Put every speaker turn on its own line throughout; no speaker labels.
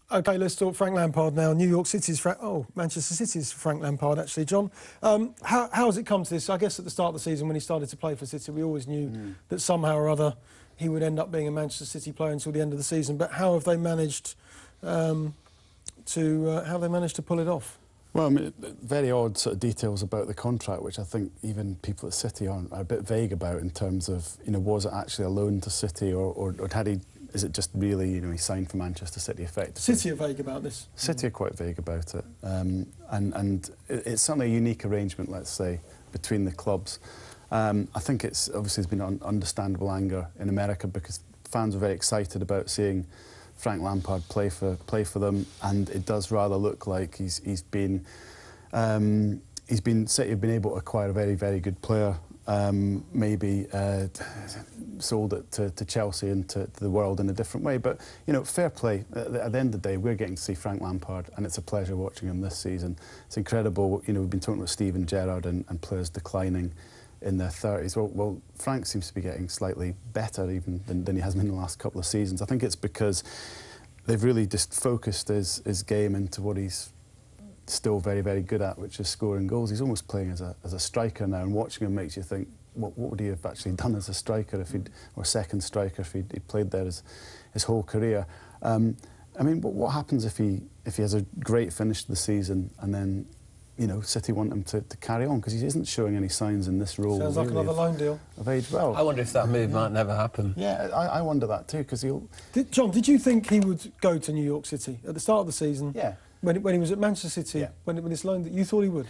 OK, let's talk Frank Lampard now. New York City's Manchester City's Frank Lampard, actually. John, how has it come to this? I guess at the start of the season when he started to play for City, we always knew that somehow or other he would end up being a Manchester City player until the end of the season. But how have they managed to pull it off?
Well, I mean, very odd sort of details about the contract, which I think even people at City are a bit vague about in terms of, was it actually a loan to City or had he... Is it just really, he signed for Manchester City effectively?
City are vague about this.
City are quite vague about it. And it's certainly a unique arrangement, let's say, between the clubs. I think it's obviously there's been understandable anger in America because fans are very excited about seeing Frank Lampard play for them, and it does rather look like City have been able to acquire a very, very good player. Maybe sold it to Chelsea and to the world in a different way. But, fair play. At the end of the day, we're getting to see Frank Lampard, and it's a pleasure watching him this season. It's incredible. We've been talking about Steven Gerrard and players declining in their 30s. Well, Frank seems to be getting slightly better even than he has been in the last couple of seasons. I think it's because they've really just focused his game into what he's still very, very good at, which is scoring goals. He's almost playing as a striker now, and watching him makes you think, what would he have actually done as a striker or second striker if he'd played there his whole career? I mean, what happens if he has a great finish to the season and then, City want him to carry on because he isn't showing any signs in this role.
Sounds like another loan deal.
Of age well.
I wonder if that move might never happen.
Yeah, I wonder that too because he'll.
John, did you think he would go to New York City at the start of the season?
Yeah.
When he was at Manchester City,
yeah.
when this loan, that you thought he would?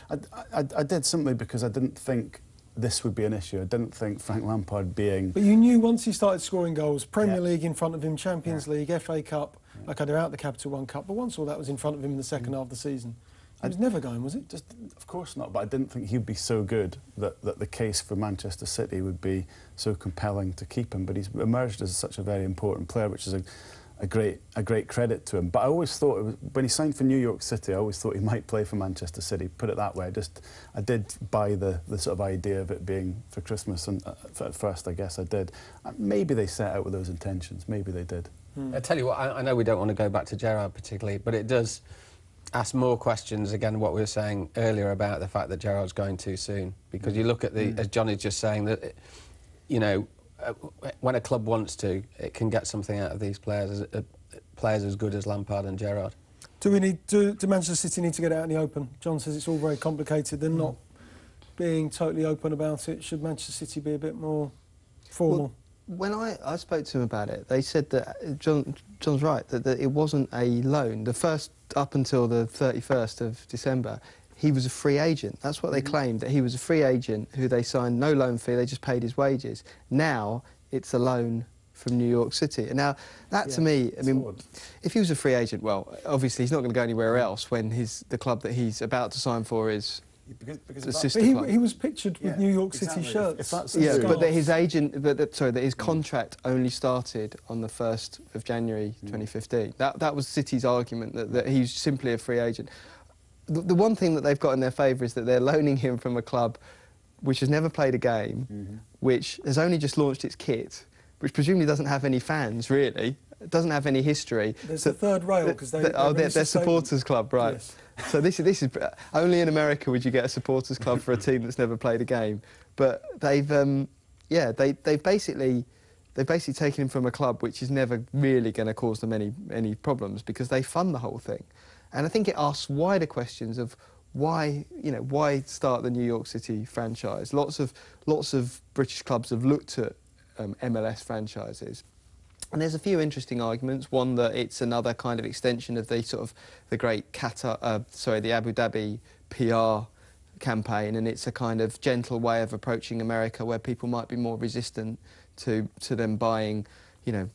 I did simply because I didn't think this would be an issue. I didn't think Frank Lampard being...
But you knew once he started scoring goals, Premier League in front of him, Champions League, FA Cup, OK, they're out the Capital One Cup, but once all that was in front of him in the second half of the season, he was never going, was it?
Of course not, but I didn't think he'd be so good that the case for Manchester City would be so compelling to keep him. But he's emerged as such a very important player, which is a great credit to him. But I always thought, when he signed for New York City, I always thought he might play for Manchester City, put it that way. I did buy the sort of idea of it being for Christmas, and at first I guess I did. Maybe they set out with those intentions, maybe they did.
I tell you what, I know we don't want to go back to Gerrard particularly, but it does ask more questions, again, what we were saying earlier about the fact that Gerrard's going too soon. Because you look at as Johnny's just saying, that, when a club wants to, it can get something out of these players, players as good as Lampard and Gerrard.
Do Manchester City need to get out in the open? John says it's all very complicated. They're not being totally open about it. Should Manchester City be a bit more formal?
Well, when I spoke to him about it, they said that John's right, that it wasn't a loan. The first, up until the 31st of December, he was a free agent. That's what they claimed, that he was a free agent who they signed no loan fee, they just paid his wages. Now it's a loan from New York City. And now, that to me, I mean, if he was a free agent, well, obviously he's not going to go anywhere else when the club that he's about to sign for is the sister club.
He was pictured with New York City shirts.
But that his agent, that his contract only started on the 1st of January 2015. That was City's argument, that he's simply a free agent. The one thing that they've got in their favour is that they're loaning him from a club which has never played a game, which has only just launched its kit, which presumably doesn't have any fans, really. It doesn't have any history.
There's the third rail, because
they're supporters club, right. Yes. So this is... Only in America would you get a supporters club for a team that's never played a game. But they've basically taken him from a club which is never really going to cause them any problems because they fund the whole thing. And I think it asks wider questions of why start the New York City franchise? Lots of British clubs have looked at MLS franchises, and there's a few interesting arguments. One, that it's another kind of extension of the great the Abu Dhabi PR campaign, and it's a kind of gentle way of approaching America where people might be more resistant to them buying,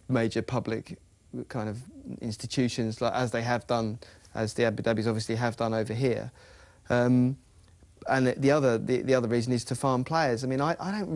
major public kind of institutions, like as they have done, as the Abu Dhabis obviously have done over here. And the other reason is to farm players. I mean, I don't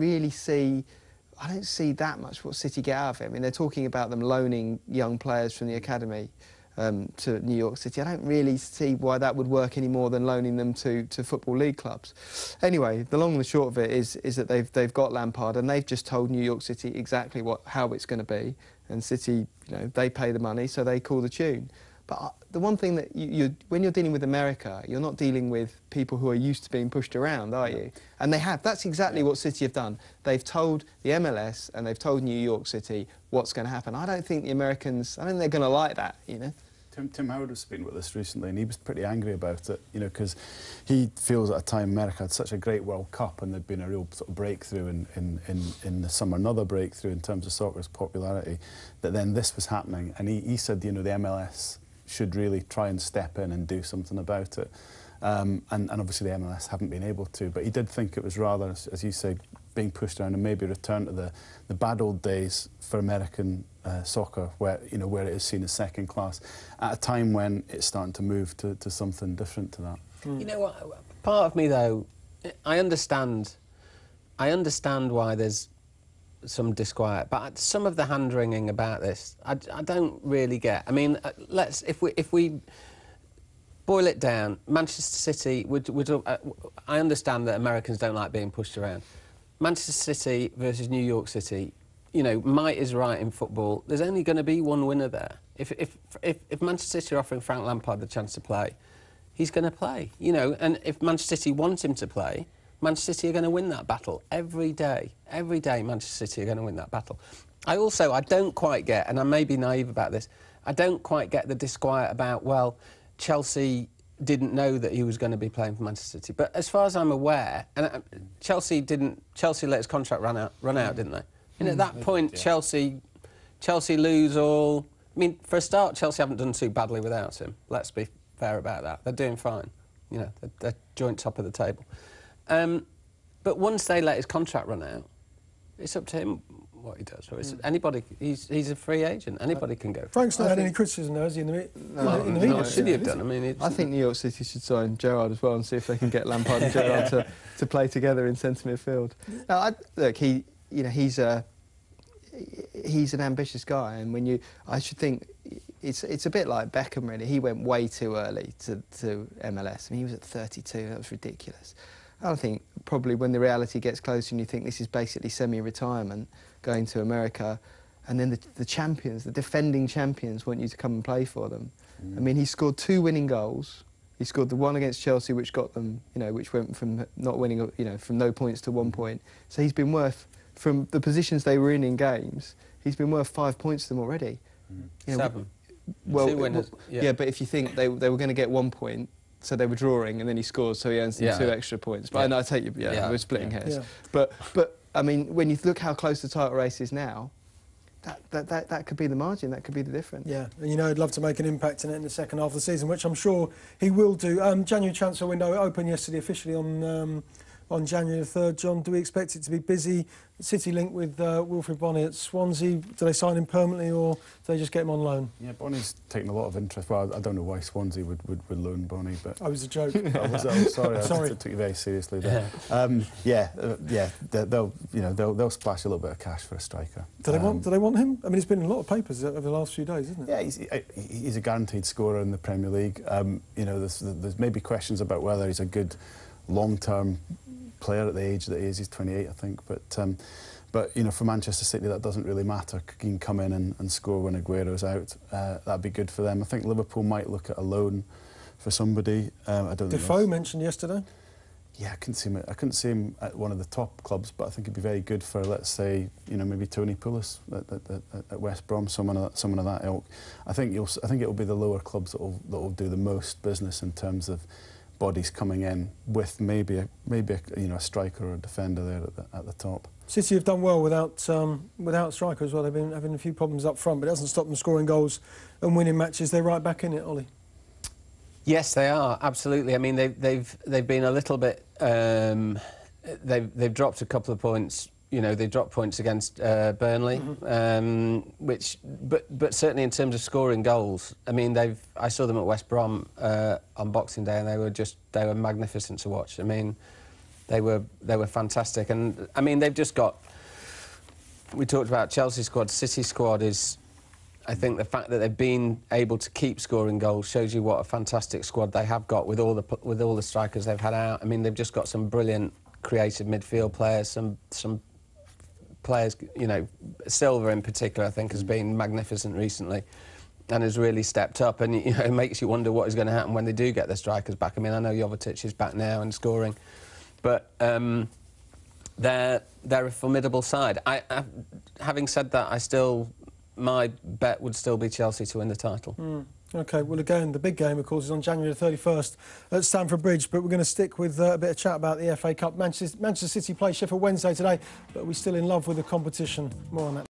see that much what City get out of it. I mean, they're talking about them loaning young players from the academy to New York City. I don't really see why that would work any more than loaning them to Football League clubs. Anyway, the long and the short of it is that they've got Lampard, and they've just told New York City exactly how it's going to be. And City, they pay the money, so they call the tune. But the one thing that when you're dealing with America, you're not dealing with people who are used to being pushed around, are you? And they have. That's exactly what City have done. They've told the MLS and they've told New York City what's going to happen. I don't think the Americans, I don't think they're going to like that, you know.
Tim Howard was speaking about this recently, and he was pretty angry about it, you know, because he feels at a time America had such a great World Cup and there'd been a real sort of breakthrough in the summer, another breakthrough in terms of soccer's popularity, that then this was happening. And he said, you know, the MLS should really try and step in and do something about it. And obviously the MLS haven't been able to, but he did think it was rather, as you say, being pushed around and maybe return to the bad old days for American soccer, where it is seen as second class, at a time when it's starting to move to something different to that.
You know what? Part of me, though, I understand why there's some disquiet, but some of the hand-wringing about this, I don't really get. I mean, if we boil it down, Manchester City, I understand that Americans don't like being pushed around. Manchester City versus New York City, you know, might is right in football. There's only going to be one winner there. If Manchester City are offering Frank Lampard the chance to play, he's going to play, you know. And if Manchester City want him to play, Manchester City are going to win that battle every day. Every day, Manchester City are going to win that battle. I don't quite get, and I may be naive about this, I don't quite get the disquiet about, well, Chelsea didn't know that he was going to be playing for Manchester City. But as far as I'm aware, and Chelsea let his contract run out, didn't they? And at that point, Chelsea lose all. I mean, for a start, Chelsea haven't done too badly without him. Let's be fair about that. They're doing fine. You know, they're joint top of the table. But once they let his contract run out, it's up to him what he does. So it's anybody, he's a free agent. Anybody can go.
Frank's not had any criticism, though, has he, in the media?
Should he have done? I mean,
I think New York City should sign Gerrard as well and see if they can get Lampard and Gerrard to play together in centre midfield. Now, look, he's an ambitious guy, and I should think it's a bit like Beckham, really. He went way too early to MLS. I mean, he was at 32. That was ridiculous. I think probably when the reality gets closer and you think this is basically semi-retirement, going to America, and then the champions, the defending champions, want you to come and play for them. I mean, he scored 2 winning goals. He scored the one against Chelsea, which got them, you know, which went from not winning, you know, from no points to 1 point. So he's been worth, from the positions they were in games, he's been worth 5 points to them already. You know,
7.
Well,
2 winners.
Yeah, but if you think they were going to get 1 point, so they were drawing, and then he scores, so he earns them 2 extra points. But I take you, we're splitting hairs.
Yeah.
But I mean, when you look how close the title race is now, that could be the margin, that could be the difference.
Yeah, and you know, he'd love to make an impact in it in the second half of the season, which I'm sure he will do. January transfer window opened yesterday officially on January the 3rd. John, do we expect it to be busy? City linked with Wilfried Bony at Swansea. Do they sign him permanently, or do they just get him on loan?
Yeah, Bony's taken a lot of interest. Well, I don't know why Swansea would loan Bony, but...
I was a joke.
Sorry,
Sorry.
I took you very seriously there. They'll splash a little bit of cash for a striker.
Do they want him? I mean, it's been in a lot of papers over the last few days, isn't it?
Yeah, he's a guaranteed scorer in the Premier League. You know, there's maybe questions about whether he's a good long-term player at the age that he is. He's 28, I think, but you know, for Manchester City that doesn't really matter. He can come in and score when Aguero's out. That'd be good for them. I think Liverpool might look at a loan for somebody. I don't know.
Defoe mentioned yesterday.
Yeah, I couldn't see him at one of the top clubs, but I think it'd be very good for, let's say, you know, maybe Tony Pulis at West Brom, someone of that ilk. I think it'll be the lower clubs that will do the most business in terms of bodies coming in, with maybe a striker or a defender there at the top.
City have done well without strikers as well. They've been having a few problems up front, but it doesn't stop them scoring goals and winning matches. They're right back in it, Ollie.
Yes, they are, absolutely. I mean, they've been a little bit. They've dropped a couple of points. You know, they dropped points against Burnley, but certainly in terms of scoring goals, I mean, I saw them at West Brom on Boxing Day, and they were magnificent to watch. I mean, they were fantastic, and I mean, they've just got. We talked about Chelsea's squad. City squad is. I think the fact that they've been able to keep scoring goals shows you what a fantastic squad they have got with all the strikers they've had out. I mean, they've just got some brilliant creative midfield players, some players, you know, Silva in particular, I think, has been magnificent recently. has really stepped up, and you know, it makes you wonder what is going to happen when they do get the strikers back. I mean, I know Jovetic is back now and scoring, but they're a formidable side. Having said that, my bet would still be Chelsea to win the title.
OK, well, again, the big game, of course, is on January the 31st at Stamford Bridge, but we're going to stick with a bit of chat about the FA Cup. Manchester City play Sheffield Wednesday today, but we're still in love with the competition. More on that.